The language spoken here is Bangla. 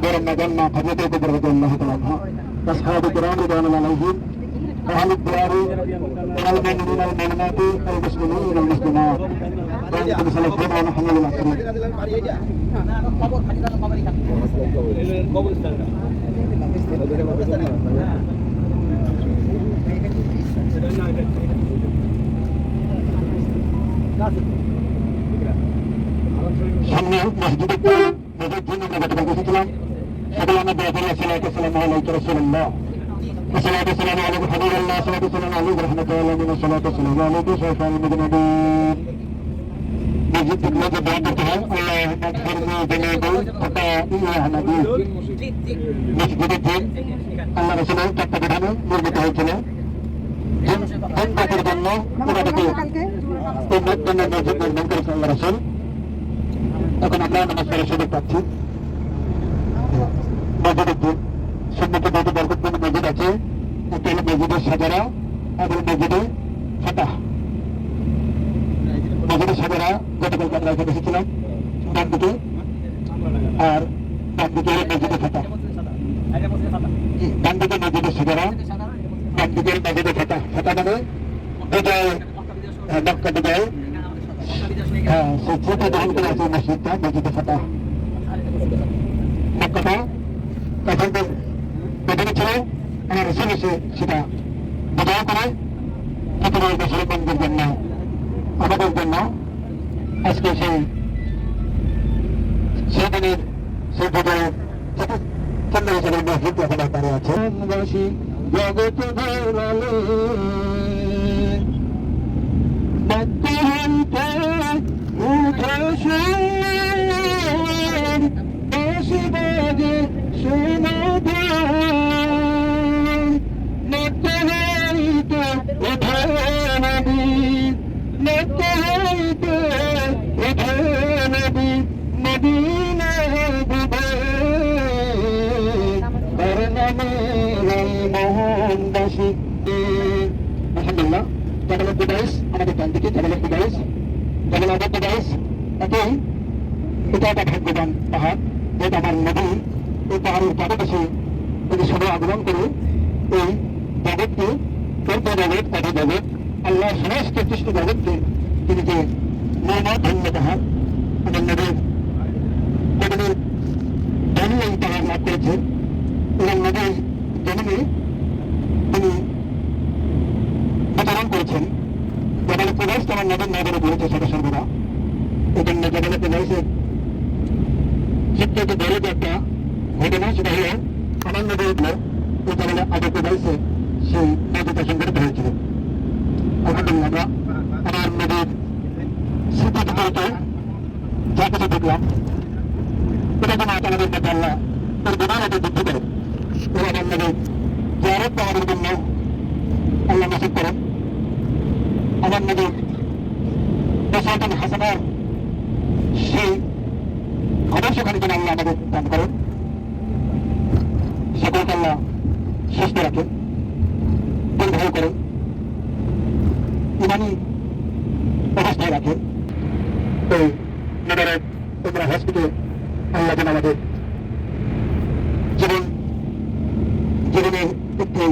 ورمضان قبلته برضو الله تعالى أصحاب الكرام رضوان الله عليهم أهل الديار والمؤمنين والمؤمنات والمسلمين والمسلمات وأنتم سلفون ونحن المسلمين সামনে মসজিদে মসজিদ জন্য আমরা গতকাল বসেছিলাম সকলে আমরা দোয়া করি আসসালাতু ওয়াসসালামু আলাইকা রাসূলুল্লাহ আসসালাতু ওয়াসসালামু আলাইকা হাবিবাল্লাহ আসসালাতু ওয়াসসালামু আলাইকা রাহমাতুল্লাহি ওয়া আসসালাতু ওয়াসসালামু আলাইকা শাইখানুল মুজনাবিন মসজিদ থেকে যে দোয়া করতে হয় আল্লাহ মাগফিরনি বিনাবুল ফাতাইয়া নবী মসজিদে যে আল্লাহ রাসূলের চারটা বিধানে নির্মিত হয়েছিল জিন্দাতের জন্য পুরাটাকে উম্মতের জন্য মসজিদ নির্মাণ করেছেন আল্লাহ রাসূল এখন আমরা নামাজ পড়ার সুযোগ পাচ্ছি মসজিদে সুন্নতে বহু বরকতপূর্ণ মসজিদ আছে একটা হলো মসজিদের সাজারা এবং মসজিদে ফাতাহ মসজিদের সাজারা গতকাল আমরা এখানে এসেছিলাম ডান দিকে আর ডান দিকে হলো মসজিদে ফাতাহ ডান দিকে মসজিদের সাজারা ডান দিকে মসজিদে ফাতাহ ফাতাহ মানে বিজয় মক্কা বিজয় সেই ছোটো গ্রহণ করে আছে মসজিদটা মসজিদে ফাতাহ মক্কাটা তখন বেদনে ছিল আমার রসুল এসে সেটা বিজয় করে প্রথমে মুসলমানদের জন্য আমাদের জন্য আজকে সেই দিনের সেই বিজয় কেন্দ্র হিসেবে মসজিদ এখন দাঁড়িয়ে আছে জগৎ ঘোরালে উঠে বেশি বাজে শোনা নেতে হইতে উঠে নবী নেতে হইতে উঠে নবী মদিনা ডুবে তার নামে মোহনবাসী আলহামদুলিল্লাহ জগল বিদাইস আমাদের ডান দিকে জগল বিদাইস জগল বিদাইস এটাই এটা একটা ভাগ্যবান পাহাড় যেটা আমার নদী এই পাহাড়ের পাদদেশে যদি সবাই আগমন করে এই জগৎকে পূর্ব জগৎ পদ জগৎ আল্লাহ সমস্ত সৃষ্ট জগৎকে তিনি যে নানা ধন্য পাহাড় আমার নদীর জগনের ধনী এই পাহাড় লাভ করেছে এবং নদীর জমিনে তিনি বিতরণ করেছেন জগলে প্রবেশ আমার নদীর নগরে বলেছে সদা সর্বদা এই জন্য জগলে প্রবেশের সবথেকে বড় যে একটা ঘটনা সেটা হলো আমার নদী উঠলো ওই জগলে আগে প্রবেশে সেই নদীটা সংঘটিত হয়েছিল আলহামদুলিল্লাহ আমরা আমার নদীর স্মৃতি বিপরীত যা কিছু দেখলাম এটা যেন আমাদের মধ্যে আল্লাহ ওর বিধানকে বৃদ্ধি করে এবং আমার নদীর জিয়ারত পাওয়ার জন্য আল্লাহ নসিব করেন আমার নদীর বেসায়তন হাসানার সেই আদর্শখানি যেন আল্লাহ আমাদের দান করেন সকলকে আল্লাহ সুস্থ রাখেন দীর্ঘায়ু করেন ইমানি অবস্থায় রাখেন এই নগরের উমরা হজকে আল্লাহ যেন আমাদের জীবনের একটি